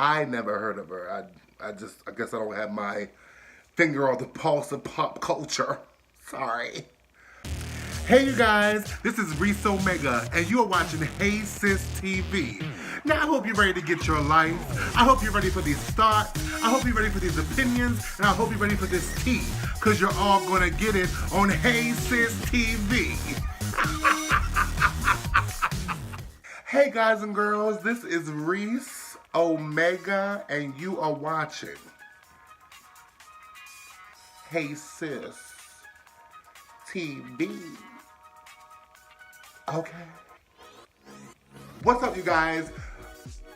I never heard of her. I guess I don't have my finger on the pulse of pop culture. Sorry. Hey you guys, this is Reese Omega, and you are watching Hey Sis TV. Now I hope you're ready to get your life. I hope you're ready for these thoughts. I hope you're ready for these opinions, and I hope you're ready for this tea, because you're all gonna get it on Hey Sis TV. Hey guys and girls, this is Reese Omega, and you are watching Hey Sis TV. Okay. What's up, you guys?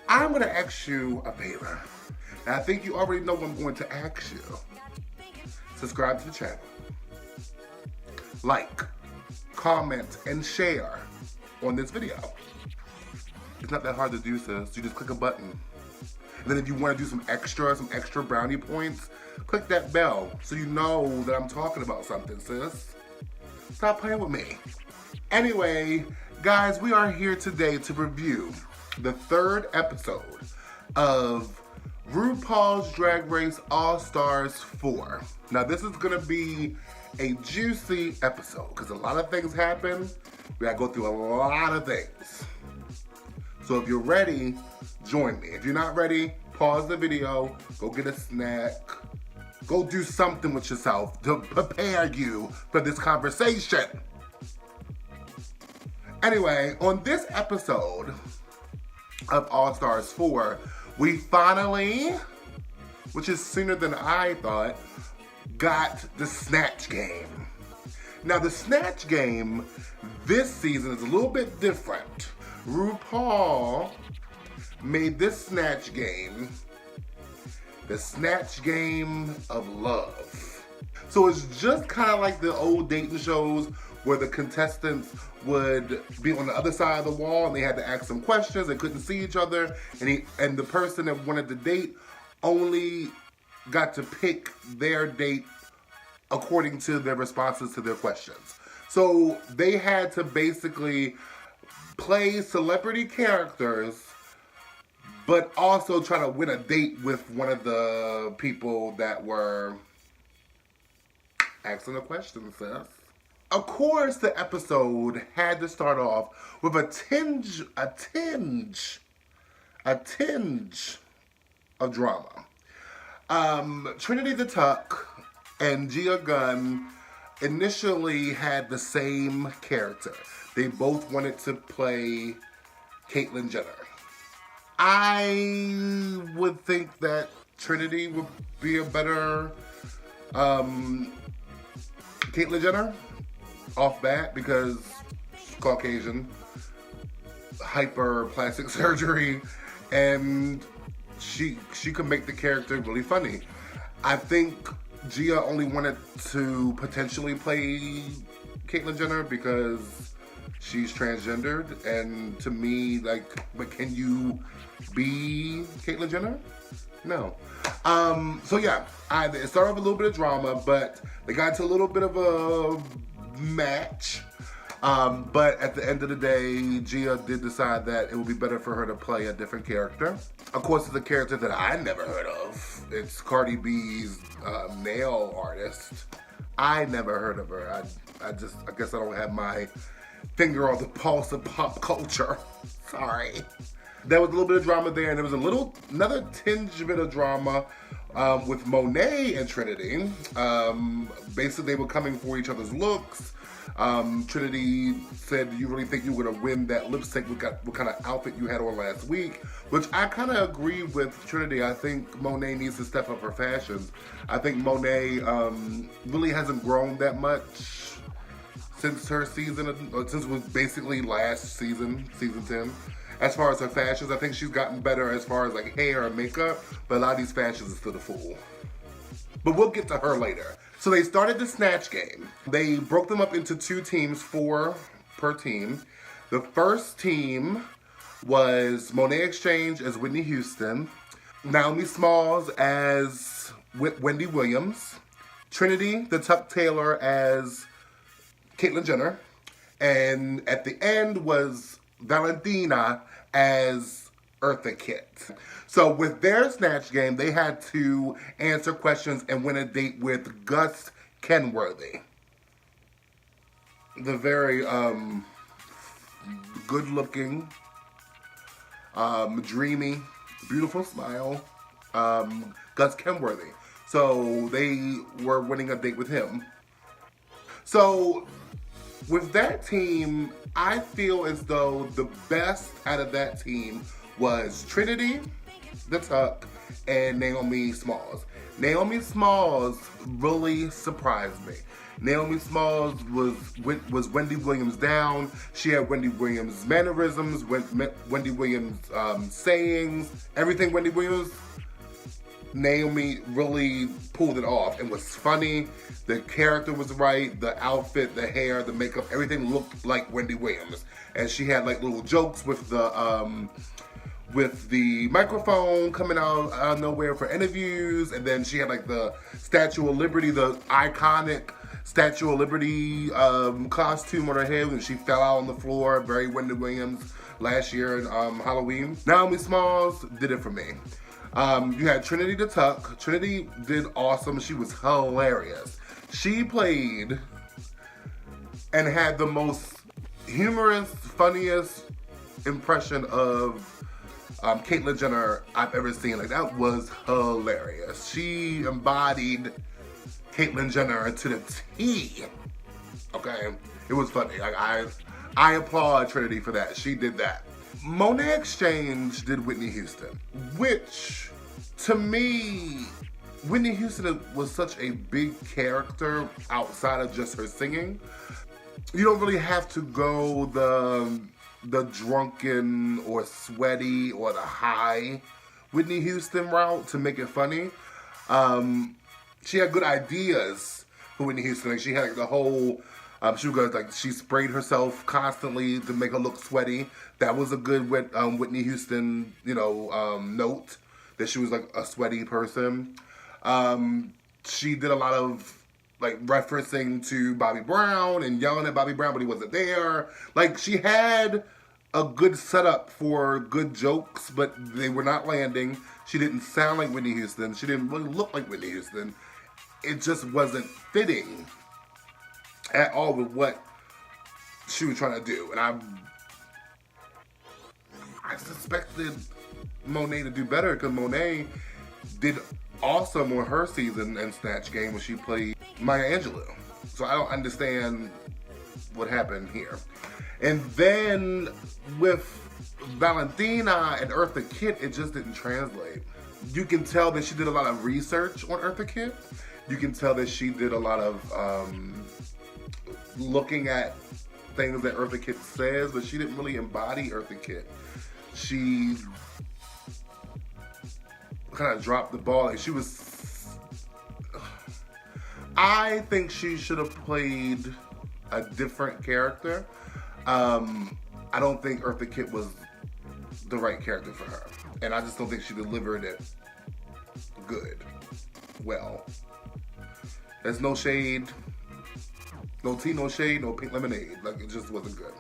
I'm gonna ask you a favor. Now, I think you already know what I'm going to ask you. Subscribe to the channel. Like, comment, and share on this video. It's not that hard to do, sis. You just click a button. And then if you want to do some extra brownie points, click that bell so you know that I'm talking about something, sis. Stop playing with me. Anyway, guys, we are here today to review the third episode of RuPaul's Drag Race All-Stars 4. Now, this is going to be a juicy episode because a lot of things happen. We got to go through a lot of things. So if you're ready, join me. If you're not ready, pause the video, go get a snack, go do something with yourself to prepare you for this conversation. Anyway, on this episode of All-Stars 4, we finally, which is sooner than I thought, got the Snatch Game. Now, the Snatch Game this season is a little bit different. RuPaul made this Snatch Game the Snatch Game of Love. So it's just kind of like the old dating shows where the contestants would be on the other side of the wall and they had to ask some questions. They couldn't see each other, and the person that wanted to date only got to pick their date according to their responses to their questions. So they had to basically play celebrity characters, but also try to win a date with one of the people that were asking the questions, sis. Of course, the episode had to start off with a tinge of drama. Trinity the Tuck and Gia Gunn initially had the same character. They both wanted to play Caitlyn Jenner. I would think that Trinity would be a better Caitlyn Jenner off bat because she's Caucasian, hyper plastic surgery, and she could make the character really funny. I think Gia only wanted to potentially play Caitlyn Jenner because she's transgendered, and to me, like, but can you be Caitlyn Jenner? No. So yeah, it started with a little bit of drama, but they got into a little bit of a match. But at the end of the day, Gia did decide that it would be better for her to play a different character. Of course, it's a character that I never heard of. It's Cardi B's nail artist. I never heard of her. I guess I don't have my finger on the pulse of pop culture. Sorry. There was a little bit of drama there, and there was another tinge bit of drama with Monet and Trinity. Basically, they were coming for each other's looks. Trinity said, "Do you really think you were gonna win that lip sync? What kind of outfit you had on last week?" Which I kind of agree with Trinity. I think Monet needs to step up her fashions. I think Monet really hasn't grown that much since her season, since it was basically last season, season 10. As far as her fashions, I think she's gotten better as far as like hair and makeup, but a lot of these fashions are still the fool. But we'll get to her later. So they started the Snatch Game. They broke them up into 2 teams, 4 per team. The first team was Monet Exchange as Whitney Houston, Naomi Smalls as Wendy Williams, Trinity the Tuck Taylor as Caitlyn Jenner, and at the end was Valentina as Eartha Kitt. So with their Snatch game, they had to answer questions and win a date with Gus Kenworthy. The very good-looking, dreamy, beautiful smile, Gus Kenworthy. So they were winning a date with him. So with that team, I feel as though the best out of that team was Trinity the Tuck and Naomi Smalls. Naomi Smalls really surprised me. Naomi Smalls was Wendy Williams down. She had Wendy Williams mannerisms, Wendy Williams sayings, everything Wendy Williams. Naomi really pulled it off and was funny. The character was right. The outfit, the hair, the makeup, everything looked like Wendy Williams. And she had like little jokes with the microphone coming out of nowhere for interviews. And then she had like the Statue of Liberty, the iconic Statue of Liberty costume on her head when she fell out on the floor. Very Wendy Williams last year in Halloween. Naomi Smalls did it for me. You had Trinity the Tuck. Trinity did awesome. She was hilarious. She played and had the most humorous, funniest impression of Caitlyn Jenner I've ever seen. Like, that was hilarious. She embodied Caitlyn Jenner to the T. Okay? It was funny. Like, I applaud Trinity for that. She did that. Monet Exchange did Whitney Houston, which, to me, Whitney Houston was such a big character outside of just her singing. You don't really have to go the drunken or sweaty or the high Whitney Houston route to make it funny. She had good ideas for Whitney Houston. Like, she had like, the whole... she sprayed herself constantly to make her look sweaty. That was a good Whitney Houston, note, that she was like a sweaty person. She did a lot of like referencing to Bobby Brown and yelling at Bobby Brown, but he wasn't there. Like, she had a good setup for good jokes, but they were not landing. She didn't sound like Whitney Houston. She didn't really look like Whitney Houston. It just wasn't fitting at all with what she was trying to do. And I suspected Monet to do better because Monet did awesome on her season in Snatch Game when she played Maya Angelou. So I don't understand what happened here. And then with Valentina and Eartha Kitt, it just didn't translate. You can tell that she did a lot of research on Eartha Kitt. You can tell that she did a lot of looking at things that Eartha Kitt says, but she didn't really embody Eartha Kitt. She kind of dropped the ball. Like, she was... I think she should have played a different character. I don't think Eartha Kitt was the right character for her. And I just don't think she delivered it good. Well. There's no shade. No tea, no shade, no pink lemonade. Like, it just wasn't good.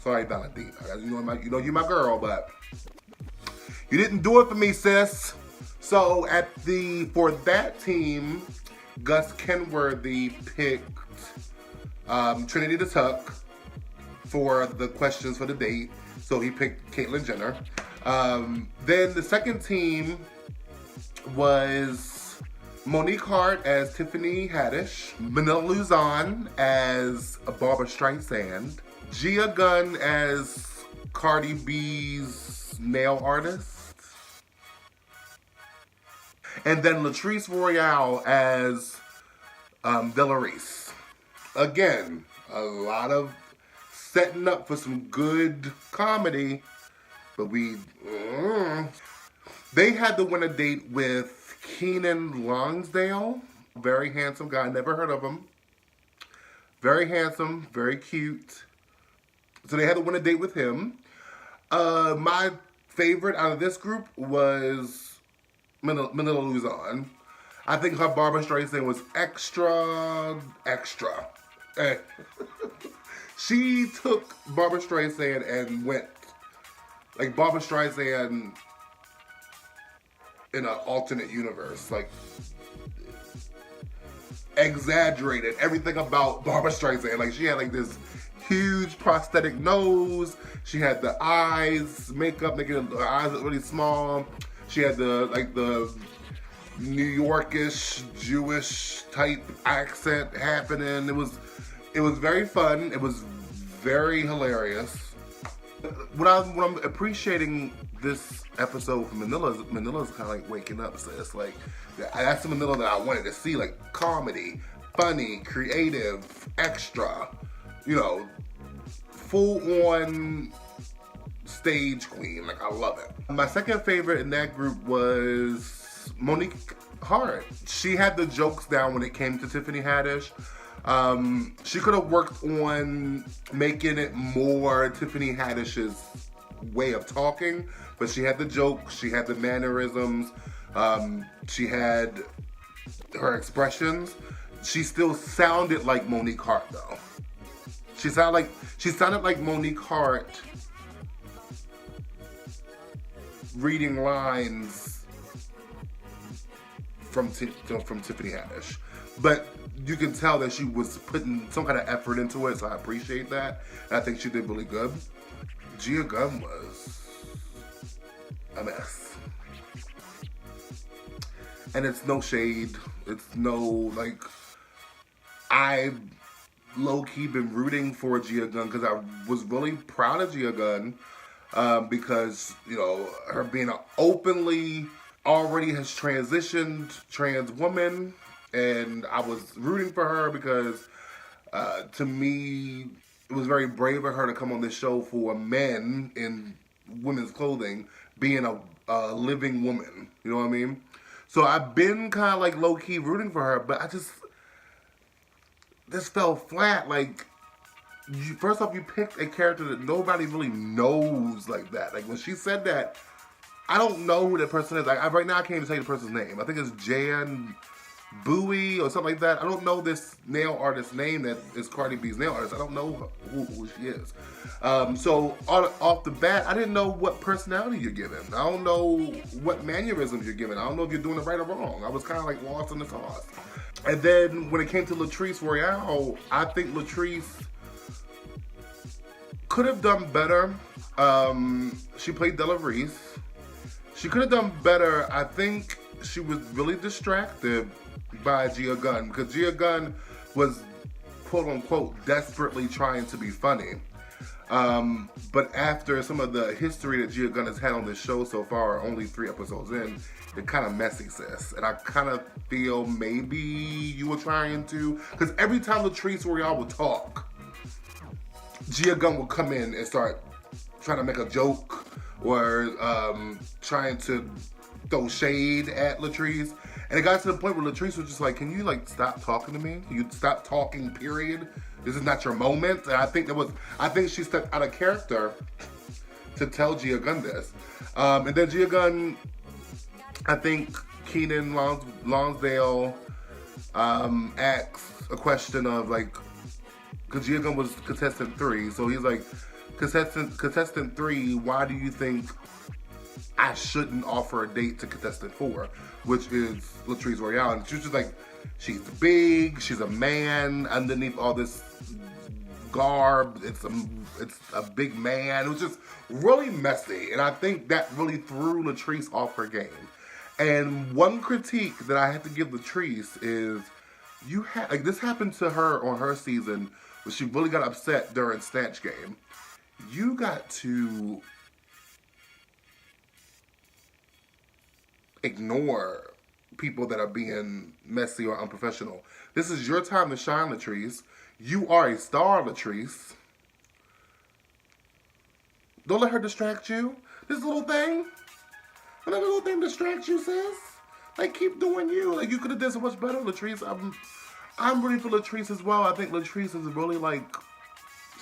Sorry, Valentina. You know you're my girl, but you didn't do it for me, sis. So for that team, Gus Kenworthy picked Trinity the Tuck for the questions for the date. So he picked Caitlyn Jenner. Then the second team was Monique Hart as Tiffany Haddish, Manila Luzon as Barbara Streisand, Gia Gunn as Cardi B's nail artist, and then Latrice Royale as Delarice. Again, a lot of setting up for some good comedy, but they had to win a date with Keenan Lonsdale, very handsome guy, never heard of him. Very handsome, very cute. So they had to win a date with him. My favorite out of this group was Manila Luzon. I think her Barbara Streisand was extra. She took Barbara Streisand and went like Barbara Streisand in an alternate universe, like exaggerated everything about Barbara Streisand. Like she had like this huge prosthetic nose. She had the eyes, makeup making her eyes look really small. She had the New Yorkish Jewish type accent happening. It was very fun. It was very hilarious. What I'm appreciating this episode from Manila's kind of like waking up. So it's like that's the Manila that I wanted to see, like comedy, funny, creative, extra, you know, full on stage queen. Like I love it. My second favorite in that group was Monique Hart. She had the jokes down when it came to Tiffany Haddish. She could have worked on making it more Tiffany Haddish's way of talking, but she had the jokes, she had the mannerisms, she had her expressions. She still sounded like Monique Hart though. She sounded like Monique Hart reading lines from Tiffany Haddish. But you can tell that she was putting some kind of effort into it, so I appreciate that. And I think she did really good. Gia Gunn was a mess. And it's no shade. It's no, like, I low-key been rooting for Gia Gunn because I was really proud of Gia Gunn because, you know, her being an openly already has transitioned trans woman. And I was rooting for her because, to me, it was very brave of her to come on this show for men in women's clothing, being a living woman. You know what I mean? So I've been kind of like low-key rooting for her, but this fell flat. Like, first off, you picked a character that nobody really knows like that. Like, when she said that, I don't know who that person is. Like, right now, I can't even say the person's name. I think it's Jan Bowie or something like that. I don't know this nail artist's name that is Cardi B's nail artist. I don't know who she is. So off the bat, I didn't know what personality you're giving. I don't know what mannerisms you're giving. I don't know if you're doing it right or wrong. I was kind of like lost in the sauce. And then when it came to Latrice Royale, I think Latrice could have done better. She played Della Reese. She could have done better. I think she was really distracted by Gia Gunn because Gia Gunn was quote unquote desperately trying to be funny. But after some of the history that Gia Gunn has had on this show so far, only 3 episodes in, it's kind of messy, sis. And I kind of feel maybe you were trying to, because every time Latrice Royale would talk, Gia Gunn would come in and start trying to make a joke or trying to throw shade at Latrice. And it got to the point where Latrice was just like, can you like stop talking to me? Can you stop talking, period? This is not your moment. And I think she stepped out of character to tell Gia Gunn this. And then Gia Gunn, I think Kenan Lonsdale asks a question of like, because Gia Gunn was contestant 3, so he's like, contestant 3, why do you think I shouldn't offer a date to contestant 4, which is Latrice Royale? And she was just like, she's big, she's a man, underneath all this garb, it's a big man. It was just really messy, and I think that really threw Latrice off her game. And one critique that I have to give Latrice is, this happened to her on her season, where she really got upset during Snatch Game. You got to ignore people that are being messy or unprofessional. This is your time to shine, Latrice. You are a star, Latrice. Don't let her distract you. This little thing. Don't let the little thing distract you, sis. Like, keep doing you. Like, you could have done so much better, Latrice. I'm rooting for Latrice as well. I think Latrice is really, like,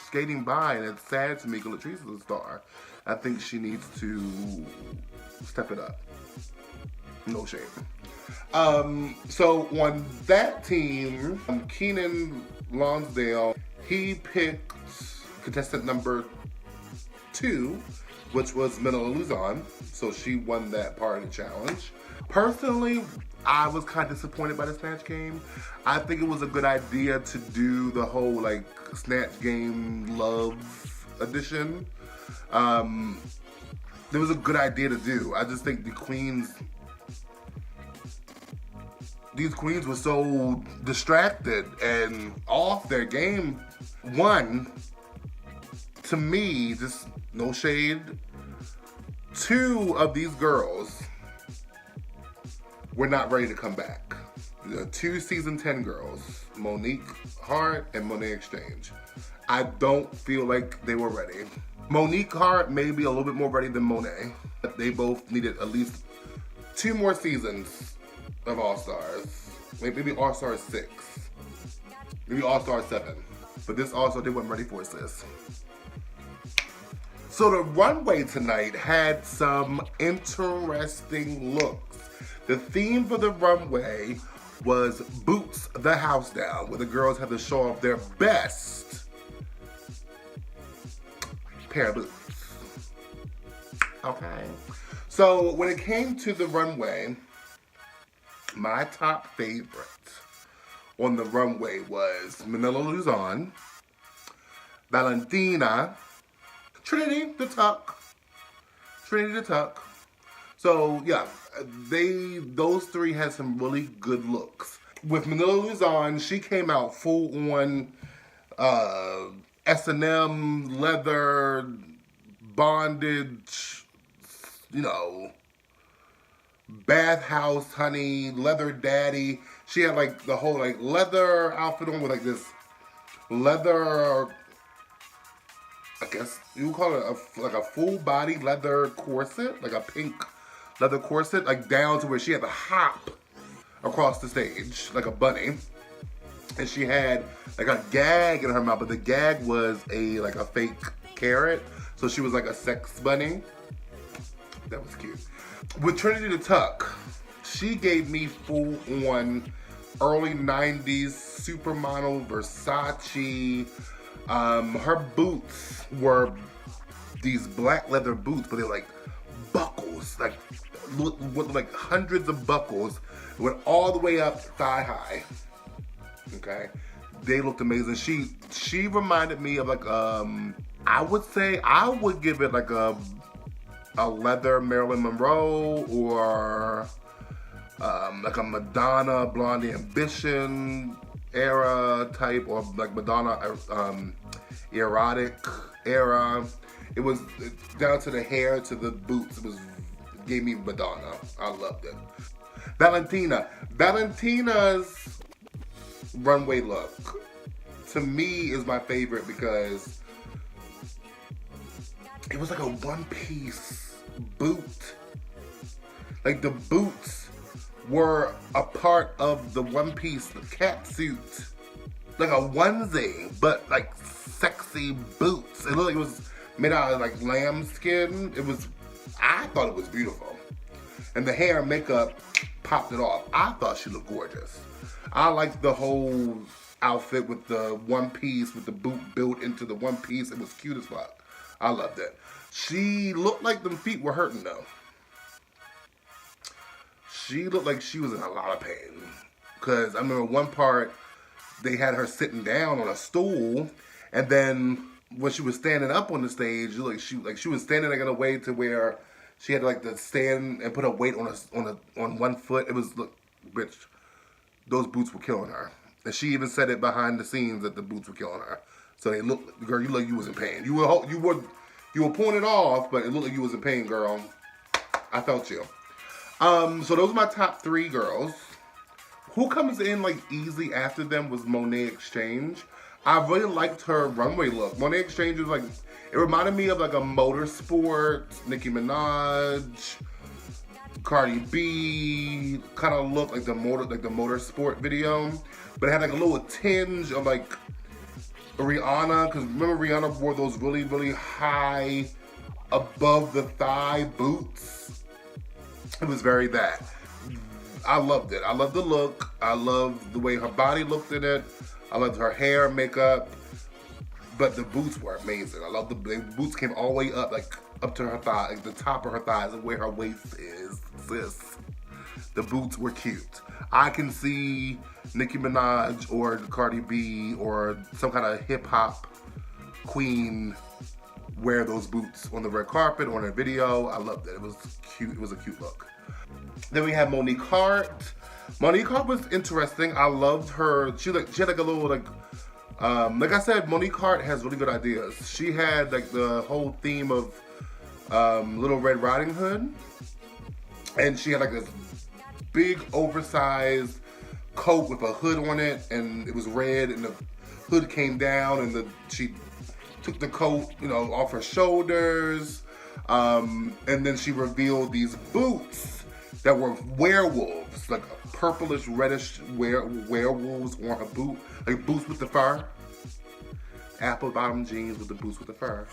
skating by, and it's sad to me because Latrice is a star. I think she needs to step it up. No shame. So on that team, Kenan Lonsdale, he picked contestant number 2, which was Manila Luzon. So she won that part of the challenge. Personally, I was kind of disappointed by the Snatch Game. I think it was a good idea to do the whole like Snatch Game Love edition. It was a good idea to do. I just think these queens were so distracted and off their game. One, to me, just no shade. Two of these girls were not ready to come back. The two season 10 girls, Monique Hart and Monet Exchange. I don't feel like they were ready. Monique Hart may be a little bit more ready than Monet. They both needed at least 2 more seasons of All-Stars. Maybe All-Stars 6. Maybe All-Stars 7. But this also, they weren't ready for it, sis. So the runway tonight had some interesting looks. The theme for the runway was Boots the House Down, where the girls had to show off their best pair of boots. Okay. So when it came to the runway, my top favorite on the runway was Manila Luzon, Valentina, Trinity the Tuck. So yeah, those three had some really good looks. With Manila Luzon, she came out full on S&M, leather, bondage, bathhouse honey, leather daddy. She had like the whole like leather outfit on with like this leather, I guess you would call it like a full body leather corset, like a pink leather corset, like down to where she had to hop across the stage like a bunny. And she had like a gag in her mouth, but the gag was like a fake carrot. So she was like a sex bunny. That was cute. With Trinity the Tuck, she gave me full on early 90s supermodel Versace. Her boots were these black leather boots, but they're like buckles, like with like hundreds of buckles. It went all the way up thigh high. Okay, they looked amazing. She reminded me of like I would say I would give it like a leather Marilyn Monroe or like a Madonna Blondie Ambition era type, or like Madonna erotic era. It was down to the hair to the boots. It gave me Madonna. I loved it. Valentina's runway look to me is my favorite because it was like a one-piece boot. Like the boots were a part of the one-piece cat suit. Like a onesie, but like sexy boots. It looked like it was made out of like lamb skin. I thought it was beautiful. And the hair and makeup popped it off. I thought she looked gorgeous. I liked the whole outfit with the one piece, with the boot built into the one piece. It was cute as fuck. I loved it. She looked like them feet were hurting though. She looked like she was in a lot of pain. Cause I remember one part, they had her sitting down on a stool, and then when she was standing up on the stage, she was standing like in a way to where she had to stand and put a weight on one foot. It was, look, bitch, those boots were killing her. And she even said it behind the scenes that the boots were killing her. So they looked, girl, you look like you was in pain. You were pulling it off, but it looked like you was in pain, girl. I felt you. So those are my top 3 girls. Who comes in easy after them was Monet Exchange. I really liked her runway look. Monet Exchange was it reminded me of a motorsport, Nicki Minaj, Cardi B kind of look, like the motorsport video, but it had a little tinge of Rihanna, because remember Rihanna wore those really, really high above the thigh boots. It was very that. I loved it. I loved the look. I loved the way her body looked in it. I loved her hair, makeup, but the boots were amazing. I love the boots came all the way up up to her thigh, like the top of her thighs and where her waist is, sis. The boots were cute. I can see Nicki Minaj or Cardi B or some kind of hip hop queen wear those boots on the red carpet or in a video. I loved it. It was cute. It was a cute look. Then we had Monique Hart. Monique Hart was interesting. I loved her. She had like a little like I said, Monique Hart has really good ideas. She had like the whole theme of Little Red Riding Hood, and she had like this big oversized coat with a hood on it, and it was red, and the hood came down, and she took the coat, off her shoulders, and then she revealed these boots that were werewolves, like purplish, reddish werewolves on her boot, like boots with the fur. Apple bottom jeans with the boots with the fur.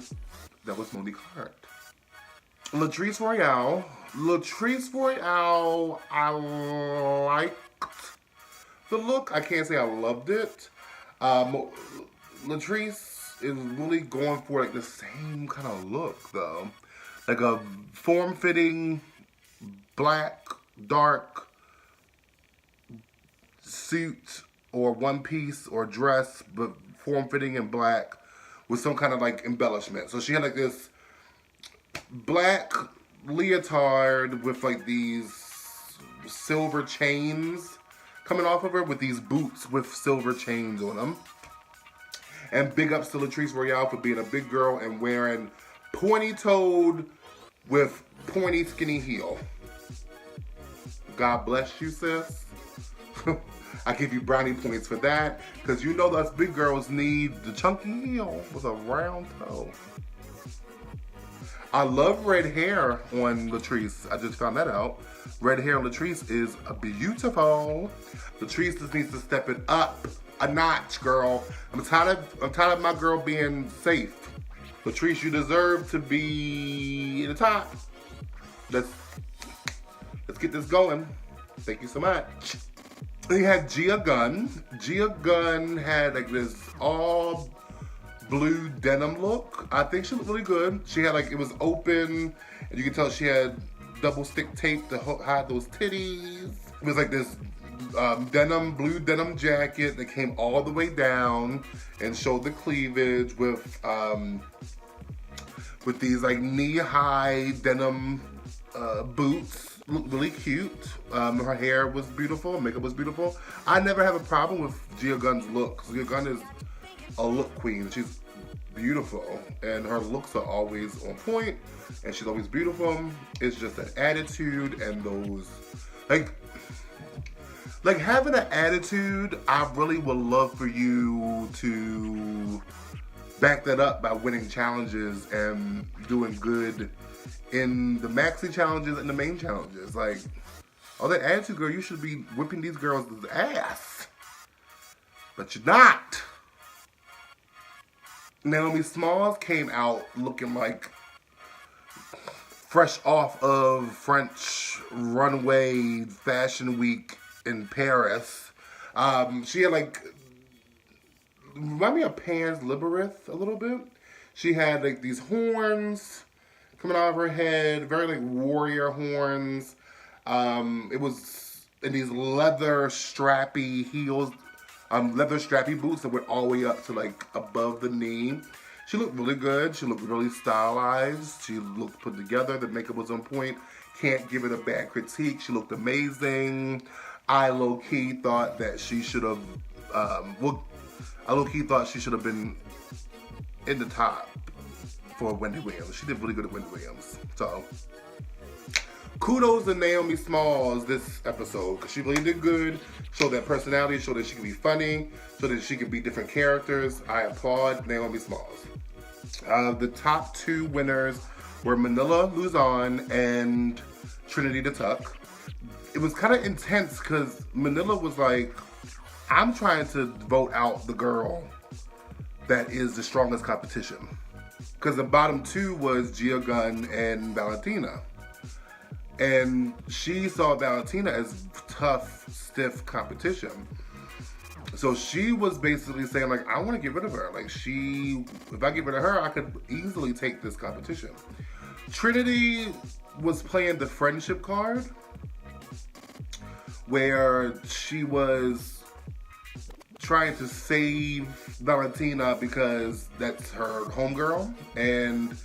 That was Monique Hart. Latrice Royale. Latrice Royale, I liked the look. I can't say I loved it. Latrice is really going for like the same kind of look though. Like a form-fitting black, dark suit or one piece or dress, but form-fitting in black with some kind of like embellishment. So she had like this black leotard with like these silver chains coming off of her with these boots with silver chains on them. And big ups to Latrice Royale for being a big girl and wearing pointy-toed with pointy skinny heel. God bless you, sis. I give you brownie points for that, because you know us big girls need the chunky heel with a round toe. I love red hair on Latrice. I just found that out. Red hair on Latrice is beautiful. Latrice just needs to step it up a notch, girl. I'm tired of my girl being safe. Latrice, you deserve to be in the top. Let's get this going. Thank you so much. Then you had Gia Gunn. Gia Gunn had like this all blue denim look. I think she looked really good. She had like, it was open, and you can tell she had double stick tape to hide those titties. It was like this blue denim jacket that came all the way down and showed the cleavage with these like knee-high denim boots. Looked really cute. Her hair was beautiful. Makeup was beautiful. I never have a problem with Gia Gunn's look. Gia Gunn is a look queen. She's beautiful, and her looks are always on point, and she's always beautiful. It's just an attitude and those like having an attitude. I really would love for you to back that up by winning challenges and doing good in the maxi challenges and the main challenges. Like, all that attitude, girl, you should be whipping these girls' ass. But you're not. Naomi Smalls came out looking like fresh off of French runway fashion week in Paris. She had like, remind me of Pan's Labyrinth a little bit. She had like these horns coming out of her head, very like warrior horns. It was in these leather strappy heels, leather strappy boots that went all the way up to like above the knee. She looked really good. She looked really stylized. She looked put together. The makeup was on point. Can't give it a bad critique. She looked amazing. I low-key thought that she should have, I low-key thought she should have been in the top for Wendy Williams. She did really good at Wendy Williams. So, kudos to Naomi Smalls this episode, because she really did good. Showed that personality, showed that she can be funny, showed that she can be different characters. I applaud Naomi Smalls. The top two winners were Manila Luzon and Trinity the Tuck. It was kind of intense because Manila was like, I'm trying to vote out the girl that is the strongest competition. Because the bottom two was Gia Gunn and Valentina. And she saw Valentina as tough, stiff competition. So she was basically saying like, I want to get rid of her. Like if I get rid of her, I could easily take this competition. Trinity was playing the friendship card, where she was trying to save Valentina because that's her homegirl, and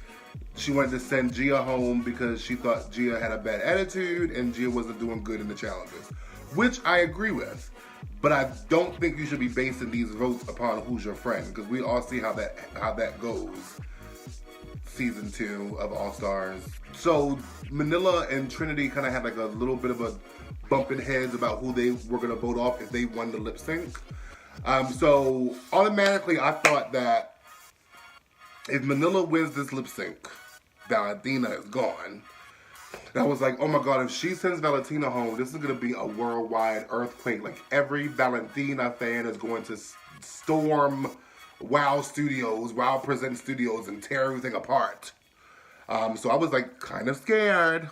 she wanted to send Gia home because she thought Gia had a bad attitude and Gia wasn't doing good in the challenges, which I agree with. But I don't think you should be basing these votes upon who's your friend, because we all see how that goes. Season 2 of All Stars. So Manila and Trinity kind of had like a little bit of a bump in heads about who they were gonna vote off if they won the lip sync. So automatically I thought that if Manila wins this lip sync, Valentina is gone. And I was like, oh my God, if she sends Valentina home, this is gonna be a worldwide earthquake. Like every Valentina fan is going to storm Wow Studios, Wow Present Studios, and tear everything apart. So I was like kind of scared.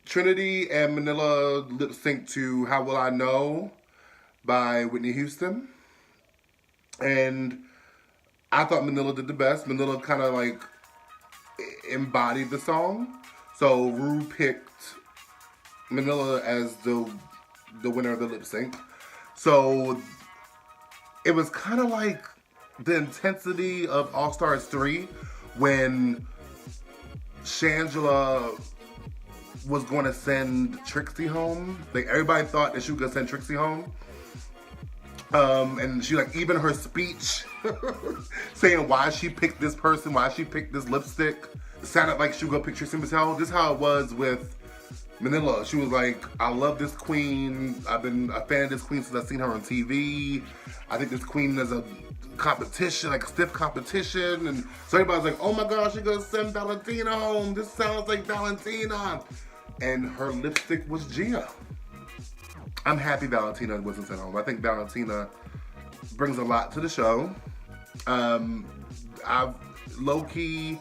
Trinity and Manila lip synced to How Will I Know by Whitney Houston. And I thought Manila did the best. Manila kind of like embodied the song. So Ru picked Manila as the winner of the lip sync. So it was kind of like the intensity of All Stars 3 when Shangela was going to send Trixie home. Like everybody thought that she was going to send Trixie home. And she like, even her speech saying why she picked this person, why she picked this lipstick, sounded like she was going to pick Trixie Mattel. This is how it was with Manila. She was like, I love this queen. I've been a fan of this queen since I've seen her on TV. I think this queen is a competition, like a stiff competition. And so everybody's like, oh my gosh, she's gonna send Valentina home. This sounds like Valentina. And her lipstick was Gia. I'm happy Valentina wasn't sent home. I think Valentina brings a lot to the show. I've low-key,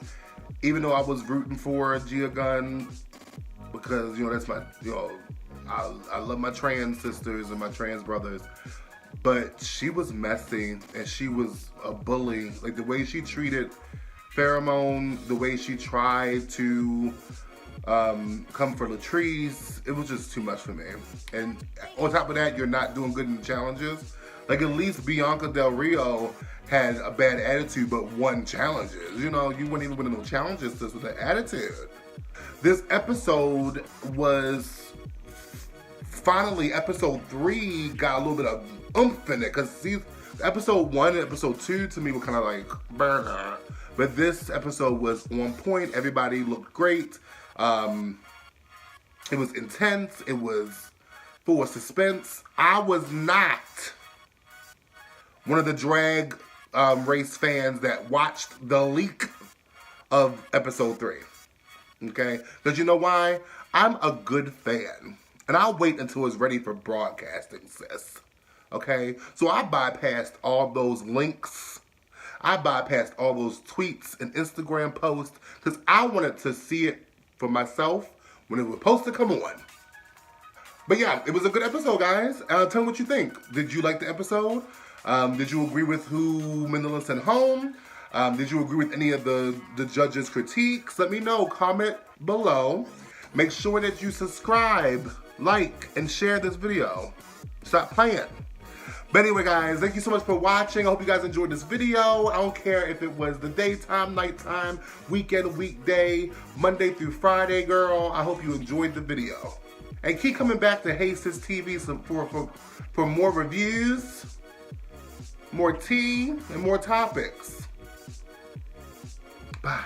even though I was rooting for Gia Gunn, because, you know, that's my, you know, I love my trans sisters and my trans brothers, but she was messy and she was a bully. Like the way she treated Pheromone, the way she tried to come for Latrice, it was just too much for me. And on top of that, you're not doing good in the challenges. Like at least Bianca Del Rio had a bad attitude but won challenges. You know, you weren't even winning no challenges just with an attitude. This episode was finally, episode 3 got a little bit of oomph in it, because episode 1 and episode 2 to me were kind of like burner. But this episode was on point. Everybody looked great. It was intense. It was full of suspense. I was not one of the drag race fans that watched the leak of episode 3. Okay? Because you know why? I'm a good fan. And I'll wait until it's ready for broadcasting, sis. Okay? So I bypassed all those links. I bypassed all those tweets and Instagram posts because I wanted to see it for myself when it was supposed to come on. But yeah, it was a good episode, guys. Tell me what you think. Did you like the episode? Did you agree with who Manila sent home? Did you agree with any of the judges' critiques? Let me know. Comment below. Make sure that you subscribe, like, and share this video. Stop playing. But anyway, guys, thank you so much for watching. I hope you guys enjoyed this video. I don't care if it was the daytime, nighttime, weekend, weekday, Monday through Friday, girl. I hope you enjoyed the video. And keep coming back to Hey Sis TV for more reviews, more tea, and more topics. Bye.